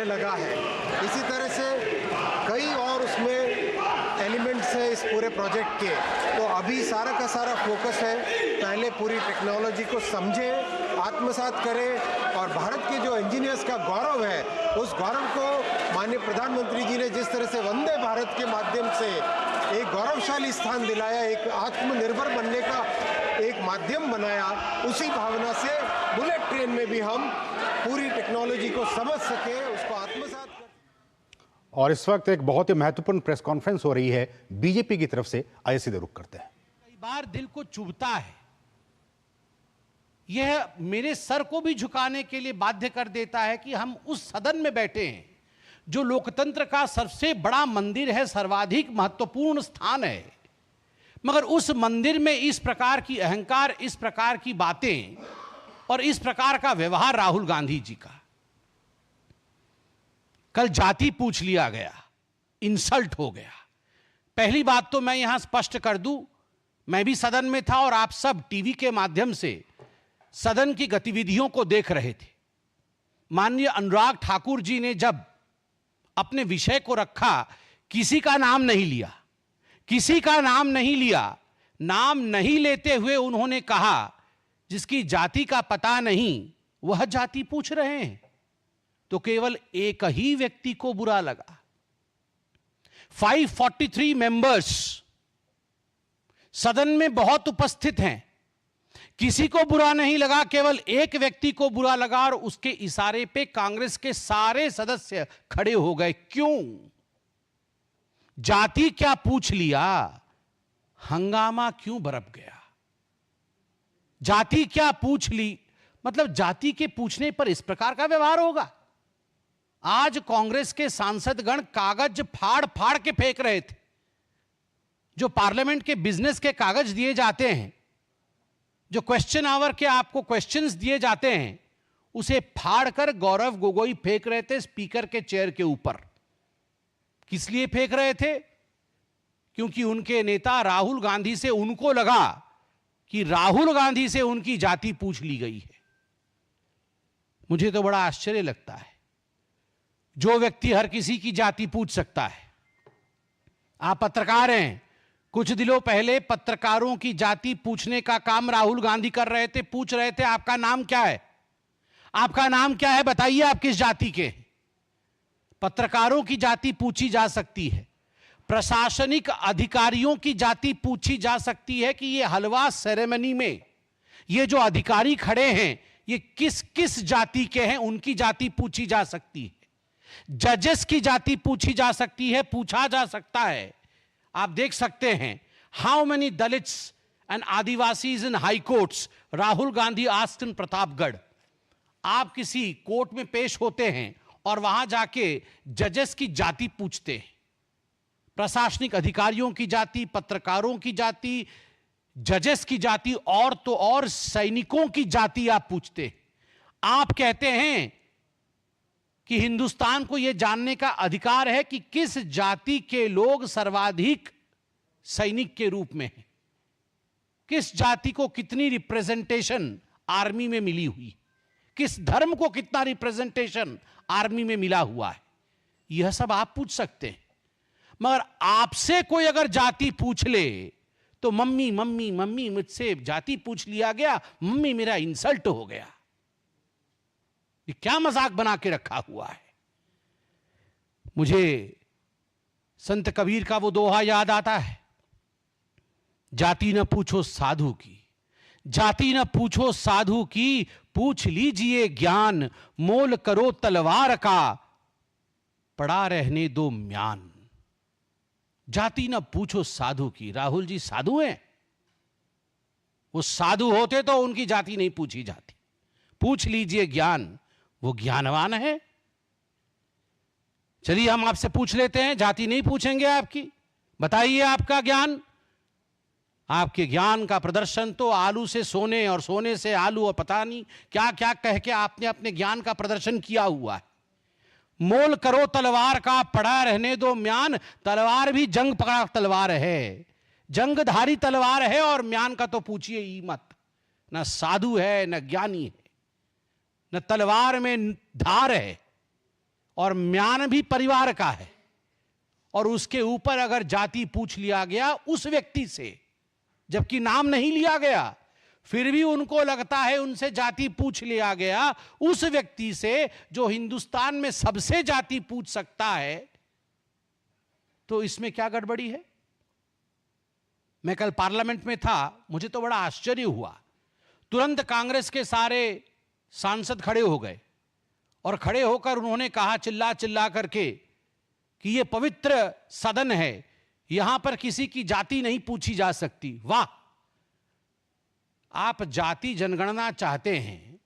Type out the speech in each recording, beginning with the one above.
लगा है। इसी तरह से कई और उसमें एलिमेंट्स है इस पूरे प्रोजेक्ट के। तो अभी सारा का सारा फोकस है, पहले पूरी टेक्नोलॉजी को समझे, आत्मसात करें और भारत के जो इंजीनियर्स का गौरव है उस गौरव को माननीय प्रधानमंत्री जी ने जिस तरह से वंदे भारत के माध्यम से एक गौरवशाली स्थान दिलाया, एक आत्मनिर्भर बनने का एक माध्यम बनाया, उसी भावना से बुलेट ट्रेन में भी हम पूरी टेक्नोलॉजी को समझ सके, उसको आत्मसात कर। और इस वक्त एक बहुत ही महत्वपूर्ण प्रेस कॉन्फ्रेंस हो रही है बीजेपी की तरफ से। आइए सीधे रुख करते हैं। कई बार दिल को चुभता है, यह मेरे सर को भी झुकाने के लिए बाध्य कर देता है कि हम उस सदन में बैठे हैं जो लोकतंत्र का सबसे बड़ा मंदिर है, सर्वाधिक महत्वपूर्ण स्थान है, मगर उस मंदिर में इस प्रकार की अहंकार, इस प्रकार की बातें और इस प्रकार का व्यवहार राहुल गांधी जी का। कल जाति पूछ लिया गया, इंसल्ट हो गया। पहली बात तो मैं यहां स्पष्ट कर दूं, मैं भी सदन में था और आप सब टीवी के माध्यम से सदन की गतिविधियों को देख रहे थे। माननीय अनुराग ठाकुर जी ने जब अपने विषय को रखा, किसी का नाम नहीं लिया, किसी का नाम नहीं लिया। नाम नहीं लेते हुए उन्होंने कहा जिसकी जाति का पता नहीं वह जाति पूछ रहे हैं। तो केवल एक ही व्यक्ति को बुरा लगा। 543 मेंबर्स सदन में बहुत उपस्थित हैं, किसी को बुरा नहीं लगा, केवल एक व्यक्ति को बुरा लगा और उसके इशारे पे कांग्रेस के सारे सदस्य खड़े हो गए। क्यों? जाति क्या पूछ लिया, हंगामा क्यों बरप गया? जाति क्या पूछ ली, मतलब जाति के पूछने पर इस प्रकार का व्यवहार होगा? आज कांग्रेस के सांसदगण कागज फाड़ फाड़ के फेंक रहे थे। जो पार्लियामेंट के बिजनेस के कागज दिए जाते हैं, जो क्वेश्चन आवर के आपको क्वेश्चंस दिए जाते हैं, उसे फाड़ कर गौरव गोगोई फेंक रहे थे स्पीकर के चेयर के ऊपर। किस लिए फेंक रहे थे? क्योंकि उनके नेता राहुल गांधी से उनको लगा कि राहुल गांधी से उनकी जाति पूछ ली गई है। मुझे तो बड़ा आश्चर्य लगता है, जो व्यक्ति हर किसी की जाति पूछ सकता है। आप पत्रकार हैं, कुछ दिनों पहले पत्रकारों की जाति पूछने का काम राहुल गांधी कर रहे थे। पूछ रहे थे आपका नाम क्या है, आपका नाम क्या है, बताइए आप किस जाति के। पत्रकारों की जाति पूछी जा सकती है, प्रशासनिक अधिकारियों की जाति पूछी जा सकती है कि ये हलवा सेरेमनी में ये जो अधिकारी खड़े हैं ये किस किस जाति के हैं, उनकी जाति पूछी जा सकती है। जजेस की जाति पूछी जा सकती है, पूछा जा सकता है। आप देख सकते हैं, how many Dalits and Adivasis in high courts Rahul Gandhi asked in Pratapgarh. आप किसी कोर्ट में पेश होते हैं और वहां जाके जजेस की जाति पूछते हैं, प्रशासनिक अधिकारियों की जाति, पत्रकारों की जाति, जजेस की जाति और तो और सैनिकों की जाति आप पूछते हैं। आप कहते हैं कि हिंदुस्तान को यह जानने का अधिकार है कि किस जाति के लोग सर्वाधिक सैनिक के रूप में हैं, किस जाति को कितनी रिप्रेजेंटेशन आर्मी में मिली हुई, किस धर्म को कितना रिप्रेजेंटेशन आर्मी में मिला हुआ है। यह सब आप पूछ सकते हैं, मगर आपसे कोई अगर जाति पूछ ले तो मम्मी मम्मी मम्मी मुझसे जाति पूछ लिया गया, मम्मी मेरा इंसल्ट हो गया। ये क्या मजाक बना के रखा हुआ है? मुझे संत कबीर का वो दोहा याद आता है, जाति न पूछो साधु की, जाति न पूछो साधु की, पूछ लीजिए ज्ञान, मोल करो तलवार का, पड़ा रहने दो म्यान। जाति न पूछो साधु की। राहुल जी साधु हैं? वो साधु होते तो उनकी जाति नहीं पूछी जाती। पूछ लीजिए ज्ञान, वो ज्ञानवान है। चलिए हम आपसे पूछ लेते हैं, जाति नहीं पूछेंगे आपकी, बताइए आपका ज्ञान। आपके ज्ञान का प्रदर्शन तो आलू से सोने और सोने से आलू और पता नहीं क्या क्या कह के आपने अपने ज्ञान का प्रदर्शन किया हुआ है। मोल करो तलवार का, पड़ा रहने दो म्यान। तलवार भी जंग पकड़ा तलवार है, जंगधारी तलवार है, और म्यान का तो पूछिए ही मत। न साधु है, न ज्ञानी है, न तलवार में धार है, और म्यान भी परिवार का है, और उसके ऊपर अगर जाति पूछ लिया गया उस व्यक्ति से, जबकि नाम नहीं लिया गया, फिर भी उनको लगता है उनसे जाति पूछ लिया गया उस व्यक्ति से जो हिंदुस्तान में सबसे जाति पूछ सकता है, तो इसमें क्या गड़बड़ी है? मैं कल पार्लियामेंट में था, मुझे तो बड़ा आश्चर्य हुआ। तुरंत कांग्रेस के सारे सांसद खड़े हो गए और खड़े होकर उन्होंने कहा चिल्ला चिल्ला करके कि यह पवित्र सदन है, यहां पर किसी की जाति नहीं पूछी जा सकती। वाह, आप जाति जनगणना चाहते हैं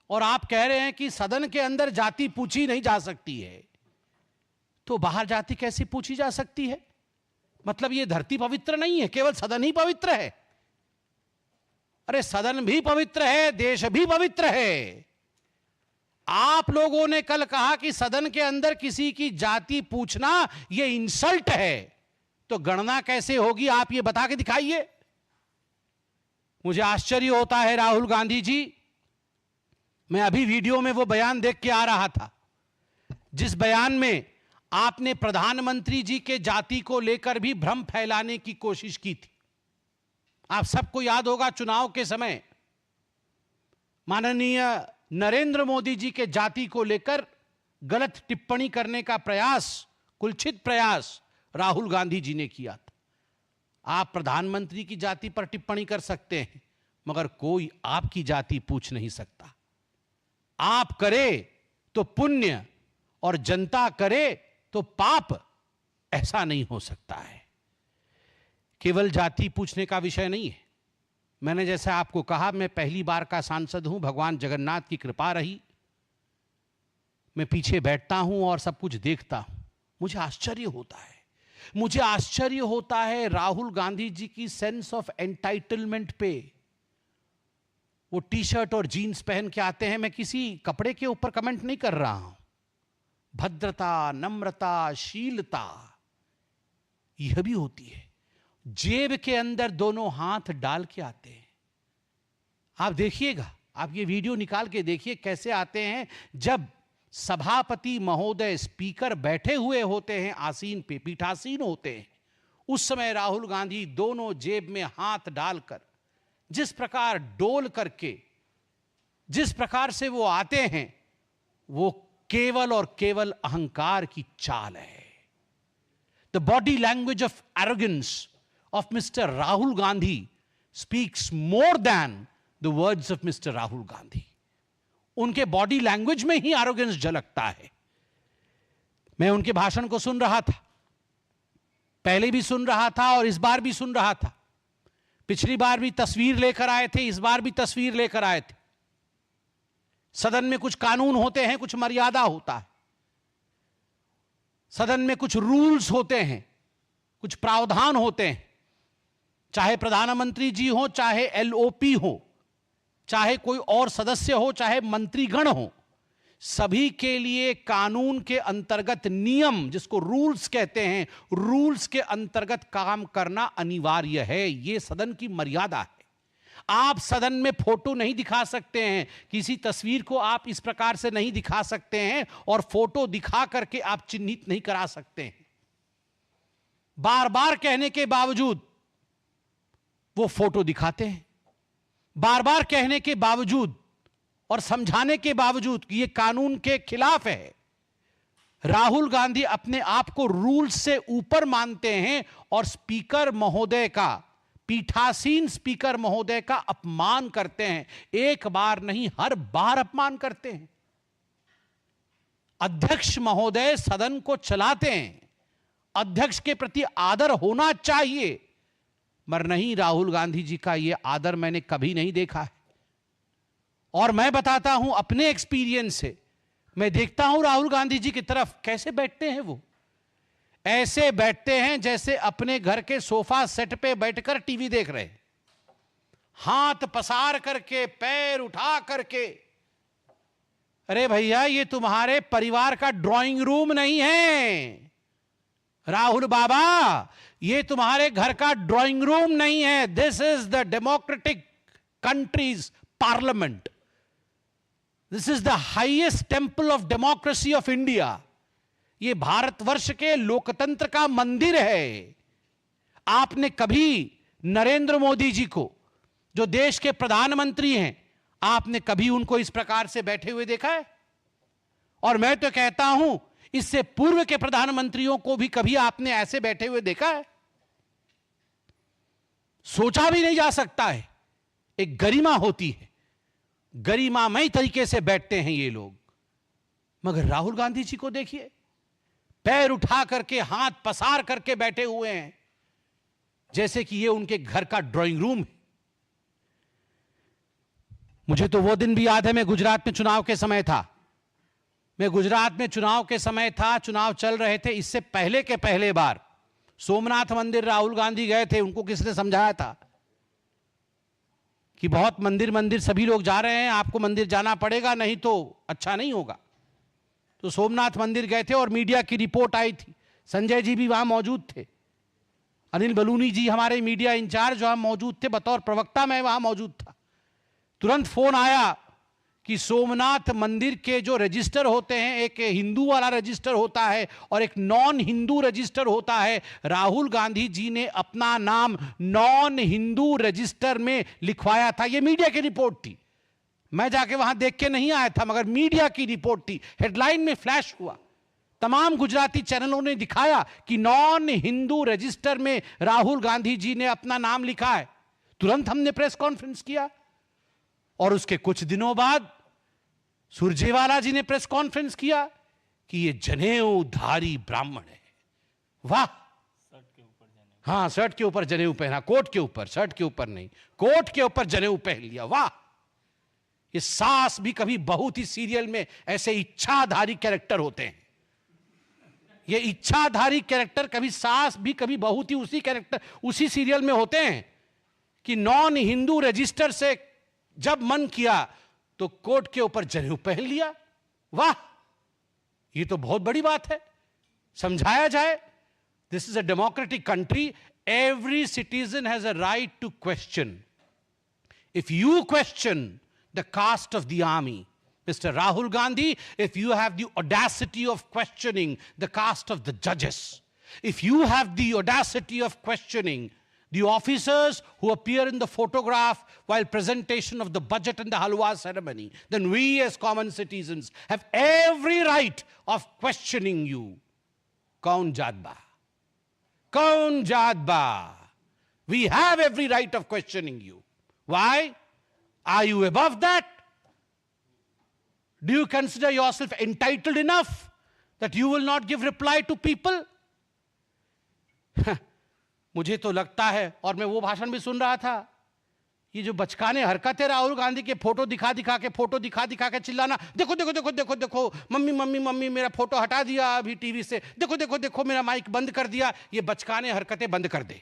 और आप कह रहे हैं कि सदन के अंदर जाति पूछी नहीं जा सकती है, तो बाहर जाति कैसे पूछी जा सकती है? मतलब ये धरती पवित्र नहीं है, केवल सदन ही पवित्र है? अरे सदन भी पवित्र है, देश भी पवित्र है। आप लोगों ने कल कहा कि सदन के अंदर किसी की जाति पूछना यह इंसल्ट है, तो गणना कैसे होगी आप ये बता के दिखाइए। मुझे आश्चर्य होता है राहुल गांधी जी, मैं अभी वीडियो में वो बयान देख के आ रहा था जिस बयान में आपने प्रधानमंत्री जी के जाति को लेकर भी भ्रम फैलाने की कोशिश की थी। आप सबको याद होगा चुनाव के समय माननीय नरेंद्र मोदी जी के जाति को लेकर गलत टिप्पणी करने का प्रयास, कुलछित प्रयास राहुल गांधी जी ने किया था। आप प्रधानमंत्री की जाति पर टिप्पणी कर सकते हैं, मगर कोई आपकी जाति पूछ नहीं सकता। आप करे तो पुण्य और जनता करे तो पाप, ऐसा नहीं हो सकता है। केवल जाति पूछने का विषय नहीं है। मैंने जैसे आपको कहा, मैं पहली बार का सांसद हूं, भगवान जगन्नाथ की कृपा रही। मैं पीछे बैठता हूं और सब कुछ देखता हूं, मुझे आश्चर्य होता है। मुझे आश्चर्य होता है राहुल गांधी जी की सेंस ऑफ एंटाइटलमेंट पे। वो टी शर्ट और जीन्स पहन के आते हैं, मैं किसी कपड़े के ऊपर कमेंट नहीं कर रहा हूं। भद्रता, नम्रता, शीलता यह भी होती है। जेब के अंदर दोनों हाथ डाल के आते हैं। आप देखिएगा, आप ये वीडियो निकाल के देखिए कैसे आते हैं। जब सभापति महोदय, स्पीकर बैठे हुए होते हैं, आसीन पे, पीठासीन होते हैं, उस समय राहुल गांधी दोनों जेब में हाथ डालकर जिस प्रकार डोल करके जिस प्रकार से वो आते हैं, वो केवल और केवल अहंकार की चाल है। The body language of arrogance of Mr. Rahul Gandhi speaks more than the words of Mr. Rahul Gandhi. उनके बॉडी लैंग्वेज में ही एरोगेंस झलकता है। मैं उनके भाषण को सुन रहा था, पहले भी सुन रहा था और इस बार भी सुन रहा था। पिछली बार भी तस्वीर लेकर आए थे, इस बार भी तस्वीर लेकर आए थे। सदन में कुछ कानून होते हैं, कुछ मर्यादा होता है। सदन में कुछ रूल्स होते हैं, कुछ प्रावधान होते हैं। चाहे प्रधानमंत्री जी हो, चाहे एलओपी हो, चाहे कोई और सदस्य हो, चाहे मंत्रीगण हो, सभी के लिए कानून के अंतर्गत नियम, जिसको रूल्स कहते हैं, रूल्स के अंतर्गत काम करना अनिवार्य है। यह सदन की मर्यादा है। आप सदन में फोटो नहीं दिखा सकते हैं, किसी तस्वीर को आप इस प्रकार से नहीं दिखा सकते हैं और फोटो दिखा करके आप चिन्हित नहीं करा सकते हैं। बार बार कहने के बावजूद वो फोटो दिखाते हैं। बार बार कहने के बावजूद और समझाने के बावजूद कि ये कानून के खिलाफ है, राहुल गांधी अपने आप को रूल से ऊपर मानते हैं और स्पीकर महोदय का, पीठासीन स्पीकर महोदय का अपमान करते हैं। एक बार नहीं, हर बार अपमान करते हैं। अध्यक्ष महोदय सदन को चलाते हैं, अध्यक्ष के प्रति आदर होना चाहिए, मगर नहीं, राहुल गांधी जी का यह आदर मैंने कभी नहीं देखा है। और मैं बताता हूं अपने एक्सपीरियंस से, मैं देखता हूं राहुल गांधी जी की तरफ कैसे बैठते हैं। वो ऐसे बैठते हैं जैसे अपने घर के सोफा सेट पे बैठकर टीवी देख रहे हैं, हाथ पसार करके, पैर उठा करके। अरे भैया, ये तुम्हारे परिवार का ड्राइंग रूम नहीं है राहुल बाबा, ये तुम्हारे घर का ड्राइंग रूम नहीं है। This is the democratic countries parliament. This is the highest temple of democracy of India. ये भारतवर्ष के लोकतंत्र का मंदिर है। आपने कभी नरेंद्र मोदी जी को, जो देश के प्रधानमंत्री हैं, आपने कभी उनको इस प्रकार से बैठे हुए देखा है? और मैं तो कहता हूं, इससे पूर्व के प्रधानमंत्रियों को भी कभी आपने ऐसे बैठे हुए देखा है? सोचा भी नहीं जा सकता है। एक गरिमा होती है, गरिमामय तरीके से बैठते हैं ये लोग। मगर राहुल गांधी जी को देखिए, पैर उठा करके, हाथ पसार करके बैठे हुए हैं, जैसे कि ये उनके घर का ड्राइंग रूम है। मुझे तो वो दिन भी याद है, मैं गुजरात में चुनाव के समय था। चुनाव चल रहे थे। इससे पहले के पहले बार सोमनाथ मंदिर राहुल गांधी गए थे। उनको किसने समझाया था कि बहुत मंदिर सभी लोग जा रहे हैं, आपको मंदिर जाना पड़ेगा, नहीं तो अच्छा नहीं होगा। तो सोमनाथ मंदिर गए थे और मीडिया की रिपोर्ट आई थी। संजय जी भी वहां मौजूद थे, अनिल बलूनी जी हमारे मीडिया इंचार्ज वहां मौजूद थे, बतौर प्रवक्ता मैं वहां मौजूद था। तुरंत फोन आया कि सोमनाथ मंदिर के जो रजिस्टर होते हैं, एक हिंदू वाला रजिस्टर होता है और एक नॉन हिंदू रजिस्टर होता है। राहुल गांधी जी ने अपना नाम नॉन हिंदू रजिस्टर में लिखवाया था। यह मीडिया की रिपोर्ट थी, मैं जाके वहां देख के नहीं आया था, मगर मीडिया की रिपोर्ट थी। हेडलाइन में फ्लैश हुआ, तमाम गुजराती चैनलों ने दिखाया कि नॉन हिंदू रजिस्टर में राहुल गांधी जी ने अपना नाम लिखा है। तुरंत हमने प्रेस कॉन्फ्रेंस किया और उसके कुछ दिनों बाद सुरजेवाला जी ने प्रेस कॉन्फ्रेंस किया कि ये जनेऊधारी ब्राह्मण है। वाह! हाँ, शर्ट के ऊपर जनेऊ पहना, कोट के ऊपर, शर्ट के ऊपर नहीं, कोट के ऊपर जनेऊ पहन लिया। वाह! ये सास भी कभी बहू थी सीरियल में ऐसे इच्छाधारी कैरेक्टर होते हैं। ये इच्छाधारी कैरेक्टर कभी सास भी कभी बहू थी, उसी कैरेक्टर उसी सीरियल में होते हैं कि नॉन हिंदू रजिस्टर से जब मन किया तो कोट के ऊपर जनेऊ पहन लिया। वाह! ये तो बहुत बड़ी बात है, समझाया जाए। This is a democratic country, every citizen has a right to question. If you question the caste of the army, Mr. Rahul Gandhi, if you have the audacity of questioning the caste of the judges, if you have the audacity of questioning the officers who appear in the photograph while presentation of the budget and the halwa ceremony, then we as common citizens have every right of questioning you. Kaun jaat ba? Kaun jaat ba? We have every right of questioning you. Why? Are you above that? Do you consider yourself entitled enough that you will not give reply to people? मुझे तो लगता है, और मैं वो भाषण भी सुन रहा था, ये जो बचकाने हरकत है राहुल गांधी के फोटो दिखा दिखा के चिल्लाना, देखो देखो देखो देखो देखो मम्मी मम्मी मम्मी मेरा फोटो हटा दिया अभी टीवी से, देखो देखो देखो मेरा माइक बंद कर दिया। ये बचकाने हरकतें बंद कर दे।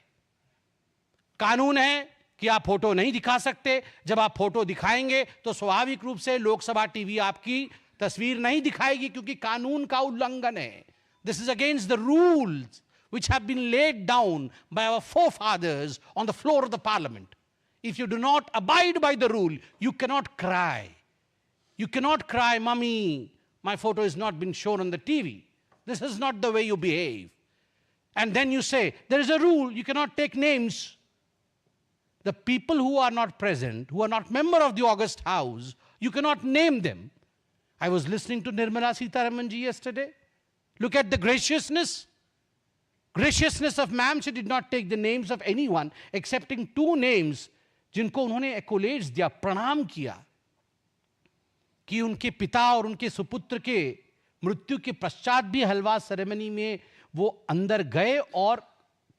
कानून है कि आप फोटो नहीं दिखा सकते। जब आप फोटो दिखाएंगे तो स्वाभाविक रूप से लोकसभा टीवी आपकी तस्वीर नहीं दिखाएगी, क्योंकि कानून का उल्लंघन है। This is against the rules which have been laid down by our forefathers on the floor of the parliament. If you do not abide by the rule, you cannot cry. You cannot cry, "Mummy, my photo has not been shown on the TV." This is not the way you behave. And then you say, there is a rule, you cannot take names. The people who are not present, who are not member of the August House, you cannot name them. I was listening to Nirmala Sitharaman ji yesterday. Look at the graciousness of ma'am. She did not take the names of anyone excepting 2 names जिनको उन्होंने एक्कोलेड्स दिया, प्रणाम किया कि उनके पिता और उनके सुपुत्र के मृत्यु के पश्चात भी हलवा सेरेमनी में वो अंदर गए और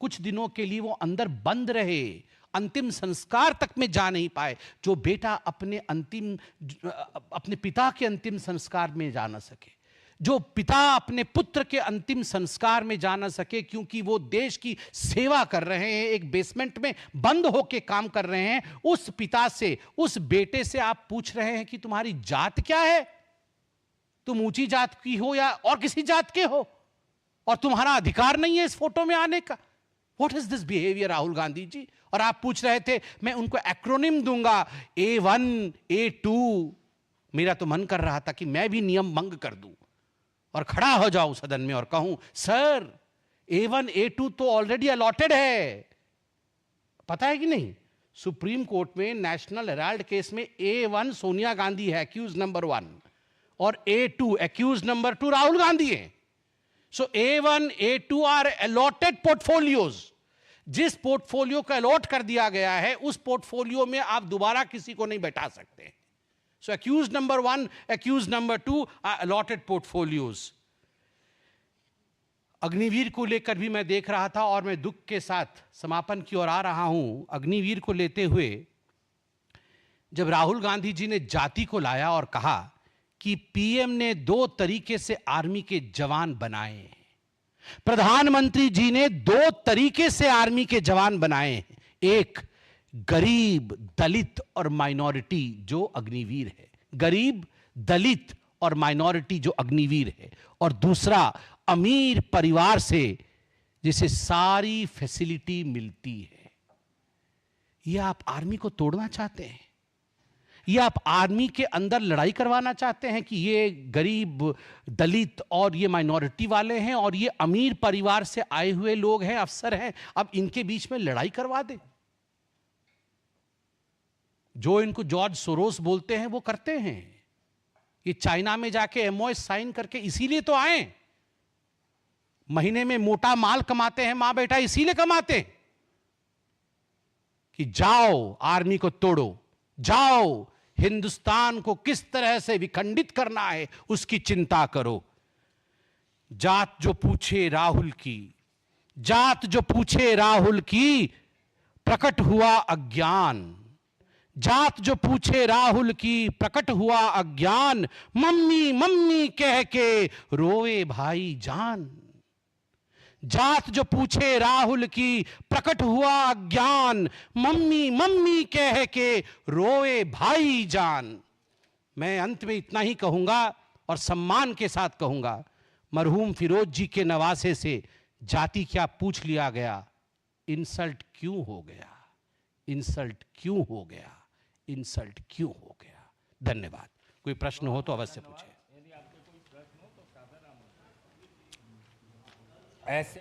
कुछ दिनों के लिए वो अंदर बंद रहे, अंतिम संस्कार तक में जा नहीं पाए। जो बेटा अपने पिता के अंतिम संस्कार में जा ना सके, जो पिता अपने पुत्र के अंतिम संस्कार में जा ना सके, क्योंकि वो देश की सेवा कर रहे हैं, एक बेसमेंट में बंद होकर काम कर रहे हैं, उस पिता से, उस बेटे से आप पूछ रहे हैं कि तुम्हारी जात क्या है, तुम ऊंची जात की हो या और किसी जात के हो, और तुम्हारा अधिकार नहीं है इस फोटो में आने का। What is this behaviour Rahul Gandhi ji? और आप पूछ रहे थे मैं उनको एक्रोनिम दूंगा, A1 A2। मेरा तो मन कर रहा था कि मैं भी नियम भंग कर दूं, और खड़ा हो जाऊं सदन में और कहूं सर A1 A2 तो ऑलरेडी अलॉटेड है। पता है कि नहीं, सुप्रीम कोर्ट में नेशनल हेराल्ड केस में A1 सोनिया गांधी है एक्यूज नंबर 1 और A2 accused number 2 Rahul Gandhi है। So A1 A2 are allotted portfolios. जिस पोर्टफोलियो को अलॉट कर दिया गया है उस पोर्टफोलियो में आप दोबारा किसी को नहीं बैठा सकते। So accused number 1 accused number 2 are allotted portfolios. Agniveer को लेकर भी मैं देख रहा था और मैं दुख के साथ समापन की ओर आ रहा हूं। अग्निवीर को लेते हुए जब राहुल गांधी जी ने जाति को लाया और कहा कि पीएम ने 2 तरीके से आर्मी के जवान बनाए हैं, प्रधानमंत्री जी ने 2 तरीके से आर्मी के जवान बनाए हैं, एक गरीब, दलित और माइनॉरिटी जो अग्निवीर है, गरीब, दलित और माइनॉरिटी जो अग्निवीर है, और दूसरा अमीर परिवार से जिसे सारी फैसिलिटी मिलती है। यह आप आर्मी को तोड़ना चाहते हैं? यह आप आर्मी के अंदर लड़ाई करवाना चाहते हैं कि ये गरीब, दलित और ये माइनॉरिटी वाले हैं और ये अमीर परिवार से आए हुए लोग हैं, अफसर हैं, अब इनके बीच में लड़ाई करवा दे? जो इनको जॉर्ज सोरोस बोलते हैं वो करते हैं। ये चाइना में जाके MOS साइन करके इसीलिए तो आए, महीने में मोटा माल कमाते हैं मां बेटा, इसीलिए कमाते हैं कि जाओ आर्मी को तोड़ो, जाओ हिंदुस्तान को किस तरह से विखंडित करना है उसकी चिंता करो। जात जो पूछे राहुल की, जात जो पूछे राहुल की, प्रकट हुआ अज्ञान। जात जो पूछे राहुल की, प्रकट हुआ अज्ञान। मम्मी मम्मी कह के रोए भाई जान। जात जो पूछे राहुल की, प्रकट हुआ अज्ञान। मम्मी मम्मी कह के रोए भाई जान। मैं अंत में इतना ही कहूंगा और सम्मान के साथ कहूंगा, मरहूम फिरोज जी के नवासे से जाति क्या पूछ लिया गया, इंसल्ट क्यों हो गया, इंसल्ट क्यों हो गया, इंसल्ट क्यों हो गया। धन्यवाद। कोई प्रश्न हो तो अवश्य पूछे। ऐसे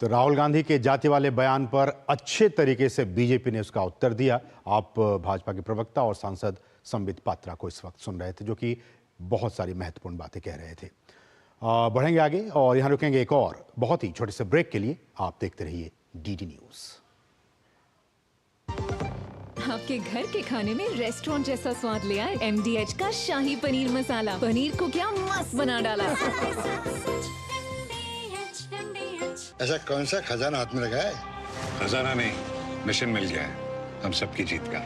तो राहुल गांधी के जाति वाले बयान पर अच्छे तरीके से बीजेपी ने उसका उत्तर दिया। आप भाजपा के प्रवक्ता और सांसद संबित पात्रा को इस वक्त सुन रहे थे, जो कि बहुत सारी महत्वपूर्ण बातें कह रहे थे। बढ़ेंगे आगे और यहां रुकेंगे एक और बहुत ही छोटे से ब्रेक के लिए। आप देखते रहिए डीडी न्यूज। आपके घर के खाने में रेस्टोरेंट जैसा स्वाद ले आए MDH का शाही पनीर मसाला। पनीर को क्या मस्त बना डाला। ऐसा कौन सा खजाना हाथ में लगा है? खजाना नहीं, मिशन मिल गया है हम सबकी जीत का।